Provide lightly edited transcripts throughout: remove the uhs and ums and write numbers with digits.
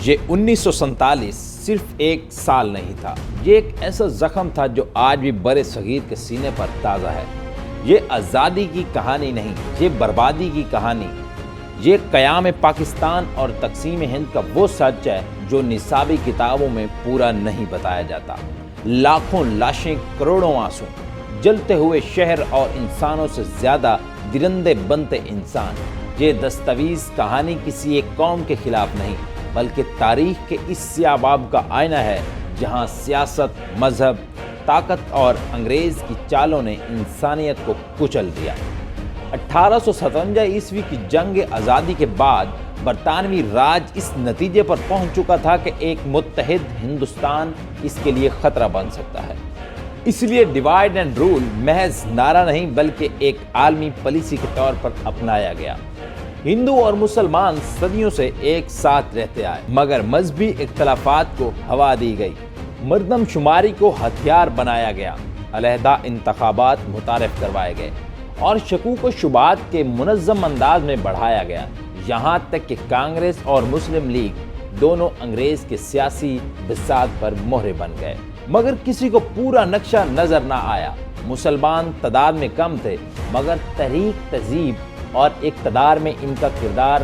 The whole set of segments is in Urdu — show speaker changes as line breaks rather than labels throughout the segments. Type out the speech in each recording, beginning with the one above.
یہ 1947 صرف ایک سال نہیں تھا، یہ ایک ایسا زخم تھا جو آج بھی بر صغیر کے سینے پر تازہ ہے۔ یہ آزادی کی کہانی نہیں، یہ بربادی کی کہانی، یہ قیام پاکستان اور تقسیم ہند کا وہ سچ ہے جو نصابی کتابوں میں پورا نہیں بتایا جاتا۔ لاکھوں لاشیں، کروڑوں آنسو، جلتے ہوئے شہر اور انسانوں سے زیادہ درندے بنتے انسان۔ یہ دستاویز کہانی کسی ایک قوم کے خلاف نہیں، بلکہ تاریخ کے اس سیاہ باب کا آئینہ ہے جہاں سیاست، مذہب، طاقت اور انگریز کی چالوں نے انسانیت کو کچل دیا۔ 1857 عیسوی کی جنگ آزادی کے بعد برطانوی راج اس نتیجے پر پہنچ چکا تھا کہ ایک متحد ہندوستان اس کے لیے خطرہ بن سکتا ہے۔ اس لیے ڈیوائیڈ اینڈ رول محض نعرہ نہیں بلکہ ایک عالمی پالیسی کے طور پر اپنایا گیا۔ ہندو اور مسلمان صدیوں سے ایک ساتھ رہتے آئے، مگر مذہبی اختلافات کو ہوا دی گئی، مردم شماری کو ہتھیار بنایا گیا، علیحدہ انتخابات متعارف کروائے گئے اور شکوک و شبہات کے منظم انداز میں بڑھایا گیا، یہاں تک کہ کانگریس اور مسلم لیگ دونوں انگریز کے سیاسی بساط پر مہرے بن گئے۔ مگر کسی کو پورا نقشہ نظر نہ آیا۔ مسلمان تعداد میں کم تھے، مگر تحریک، تہذیب اور اقتدار میں ان کا کردار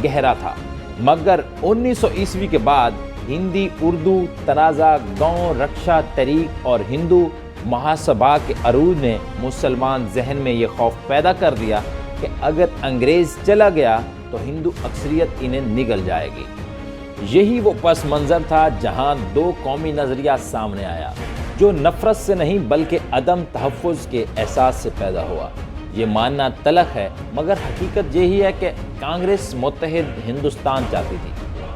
گہرا تھا۔ مگر 1900 عیسوی کے بعد ہندی، اردو، تنازع، گاؤں رکشا تحریک اور ہندو محاسبہ کے عروج نے مسلمان ذہن میں یہ خوف پیدا کر دیا کہ اگر انگریز چلا گیا تو ہندو اکثریت انہیں نگل جائے گی۔ یہی وہ پس منظر تھا جہاں دو قومی نظریہ سامنے آیا، جو نفرت سے نہیں بلکہ عدم تحفظ کے احساس سے پیدا ہوا۔ یہ ماننا تلخ ہے، مگر حقیقت یہی ہے کہ کانگریس متحد ہندوستان چاہتی تھی،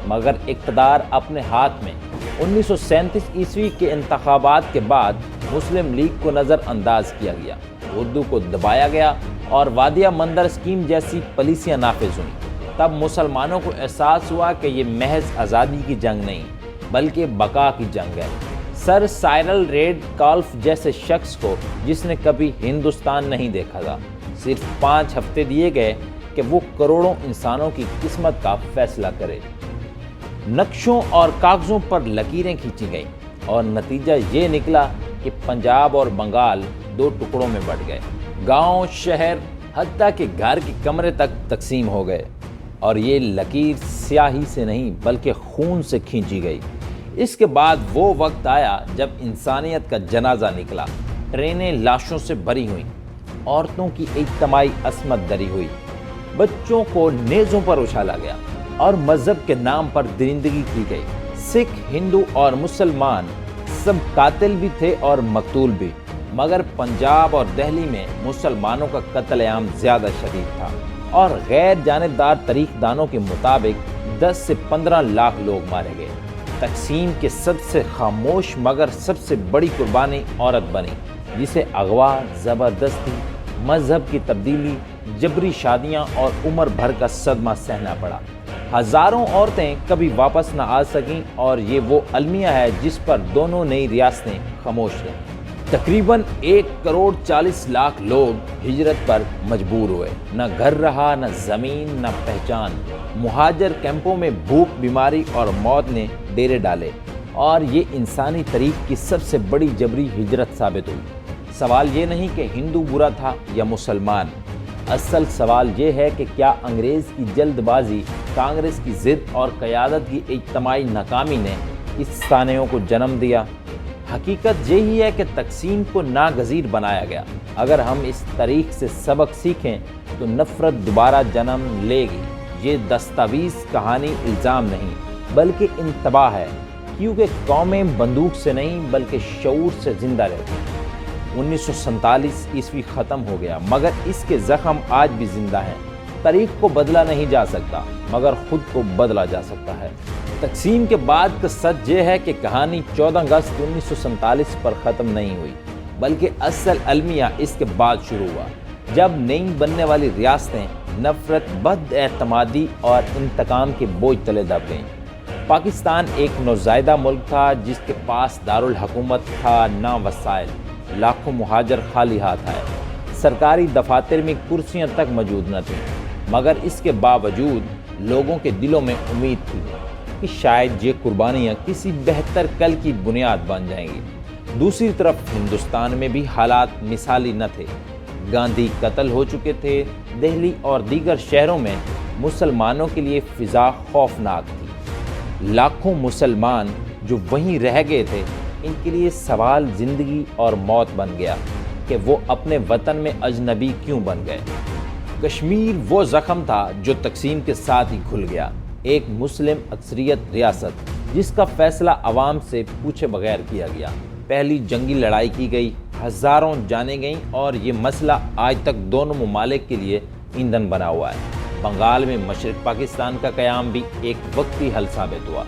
مگر اقتدار اپنے ہاتھ میں۔ 1937 عیسوی کے انتخابات کے بعد مسلم لیگ کو نظر انداز کیا گیا، اردو کو دبایا گیا اور وادیہ مندر اسکیم جیسی پالیسیاں نافذ ہوئیں۔ تب مسلمانوں کو احساس ہوا کہ یہ محض آزادی کی جنگ نہیں بلکہ بقا کی جنگ ہے۔ سر سائرل ریڈ کالف جیسے شخص کو، جس نے کبھی ہندوستان نہیں دیکھا تھا، صرف 5 ہفتے دیے گئے کہ وہ کروڑوں انسانوں کی قسمت کا فیصلہ کرے۔ نقشوں اور کاغذوں پر لکیریں کھینچی گئیں اور نتیجہ یہ نکلا کہ پنجاب اور بنگال 2 ٹکڑوں میں بٹ گئے، گاؤں، شہر، حتیٰ کہ گھر کے کمرے تک تقسیم ہو گئے، اور یہ لکیر سیاہی سے نہیں بلکہ خون سے کھینچی گئی۔ اس کے بعد وہ وقت آیا جب انسانیت کا جنازہ نکلا، ٹرینیں لاشوں سے بھری ہوئیں، عورتوں کی اجتماعی عصمت دری ہوئی، بچوں کو نیزوں پر اچھالا گیا اور مذہب کے نام پر درندگی کی گئی۔ سکھ، ہندو اور مسلمان سب قاتل بھی تھے اور مقتول بھی، مگر پنجاب اور دہلی میں مسلمانوں کا قتل عام زیادہ شدید تھا، اور غیر جانبدار تاریخ دانوں کے مطابق 10 سے 15 لاکھ لوگ مارے گئے۔ تقسیم کے سب سے خاموش مگر سب سے بڑی قربانی عورت بنی، جسے اغوا، زبردستی، مذہب کی تبدیلی، جبری شادیاں اور عمر بھر کا صدمہ سہنا پڑا۔ ہزاروں عورتیں کبھی واپس نہ آ سکیں، اور یہ وہ المیہ ہے جس پر دونوں نئی ریاستیں خاموش رہیں۔ تقریباً 1,40,00,000 لوگ ہجرت پر مجبور ہوئے، نہ گھر رہا، نہ زمین، نہ پہچان۔ مہاجر کیمپوں میں بھوک، بیماری اور موت نے ڈیرے ڈالے، اور یہ انسانی تاریخ کی سب سے بڑی جبری ہجرت ثابت ہوئی۔ سوال یہ نہیں کہ ہندو برا تھا یا مسلمان، اصل سوال یہ ہے کہ کیا انگریز کی جلد بازی، کانگریس کی ضد اور قیادت کی اجتماعی ناکامی نے اس سانحوں کو جنم دیا؟ حقیقت یہی ہے کہ تقسیم کو ناگزیر بنایا گیا۔ اگر ہم اس تاریخ سے سبق سیکھیں تو نفرت دوبارہ جنم لے گی۔ یہ دستاویز کہانی الزام نہیں بلکہ انتباہ ہے، کیونکہ قومیں بندوق سے نہیں بلکہ شعور سے زندہ رہتی ہیں۔ 1947 عیسوی ختم ہو گیا، مگر اس کے زخم آج بھی زندہ ہیں۔ تاریخ کو بدلا نہیں جا سکتا، مگر خود کو بدلا جا سکتا ہے۔ تقسیم کے بعد کا سچ یہ ہے کہ کہانی 14 اگست 1947 پر ختم نہیں ہوئی، بلکہ اصل المیہ اس کے بعد شروع ہوا، جب نئی بننے والی ریاستیں نفرت، بد اعتمادی اور انتقام کے بوجھ تلے دب گئیں۔ پاکستان ایک نوزائیدہ ملک تھا جس کے پاس دارالحکومت تھا، نہ وسائل، لاکھوں مہاجر خالی ہاتھ آئے، سرکاری دفاتر میں کرسیاں تک موجود نہ تھیں، مگر اس کے باوجود لوگوں کے دلوں میں امید تھی۔ کہ شاید یہ قربانیاں کسی بہتر کل کی بنیاد بن جائیں گی۔ دوسری طرف ہندوستان میں بھی حالات مثالی نہ تھے۔ گاندھی قتل ہو چکے تھے۔ دہلی اور دیگر شہروں میں مسلمانوں کے لیے فضا خوفناک تھی۔ لاکھوں مسلمان جو وہیں رہ گئے تھے، ان کے لیے سوال زندگی اور موت بن گیا کہ وہ اپنے وطن میں اجنبی کیوں بن گئے۔ کشمیر وہ زخم تھا جو تقسیم کے ساتھ ہی کھل گیا۔ ایک مسلم اکثریت ریاست جس کا فیصلہ عوام سے پوچھے بغیر کیا گیا۔ پہلی جنگی لڑائی کی گئی، ہزاروں جانیں گئیں اور یہ مسئلہ آج تک دونوں ممالک کے لیے ایندھن بنا ہوا ہے۔ بنگال میں مشرق پاکستان کا قیام بھی ایک وقتی حل ثابت ہوا۔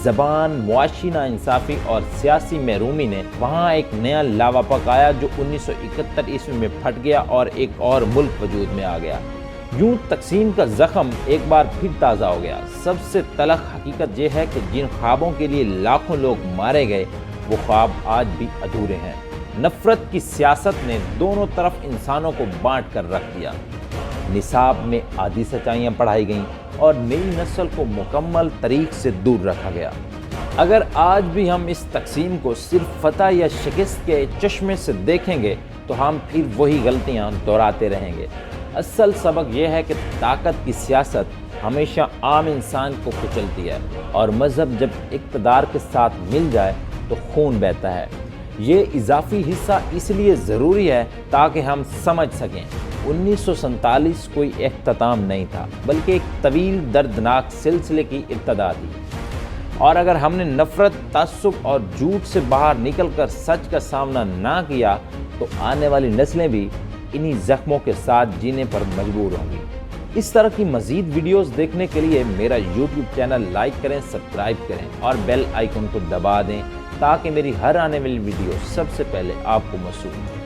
زبان، معاشی ناانصافی اور سیاسی محرومی نے وہاں ایک نیا لاوا پکایا جو 1971 عیسوی میں پھٹ گیا اور ایک اور ملک وجود میں آ گیا۔ یوں تقسیم کا زخم ایک بار پھر تازہ ہو گیا۔ سب سے تلخ حقیقت یہ ہے کہ جن خوابوں کے لیے لاکھوں لوگ مارے گئے، وہ خواب آج بھی ادھورے ہیں۔ نفرت کی سیاست نے دونوں طرف انسانوں کو بانٹ کر رکھ دیا۔ نصاب میں آدھی سچائیاں پڑھائی گئیں اور نئی نسل کو مکمل طریق سے دور رکھا گیا۔ اگر آج بھی ہم اس تقسیم کو صرف فتح یا شکست کے چشمے سے دیکھیں گے تو ہم پھر وہی غلطیاں دہراتے رہیں گے۔ اصل سبق یہ ہے کہ طاقت کی سیاست ہمیشہ عام انسان کو کچلتی ہے، اور مذہب جب اقتدار کے ساتھ مل جائے تو خون بہتا ہے۔ یہ اضافی حصہ اس لیے ضروری ہے تاکہ ہم سمجھ سکیں 1947 کوئی اختتام نہیں تھا، بلکہ ایک طویل دردناک سلسلے کی ابتدا تھی۔ اور اگر ہم نے نفرت، تعصب اور جھوٹ سے باہر نکل کر سچ کا سامنا نہ کیا تو آنے والی نسلیں بھی انہی زخموں کے ساتھ جینے پر مجبور ہوں گی۔ اس طرح کی مزید ویڈیوز دیکھنے کے لیے میرا یوٹیوب چینل لائک کریں، سبسکرائب کریں اور بیل آئیکن کو دبا دیں تاکہ میری ہر آنے والی ویڈیو سب سے پہلے آپ کو موصول ہو۔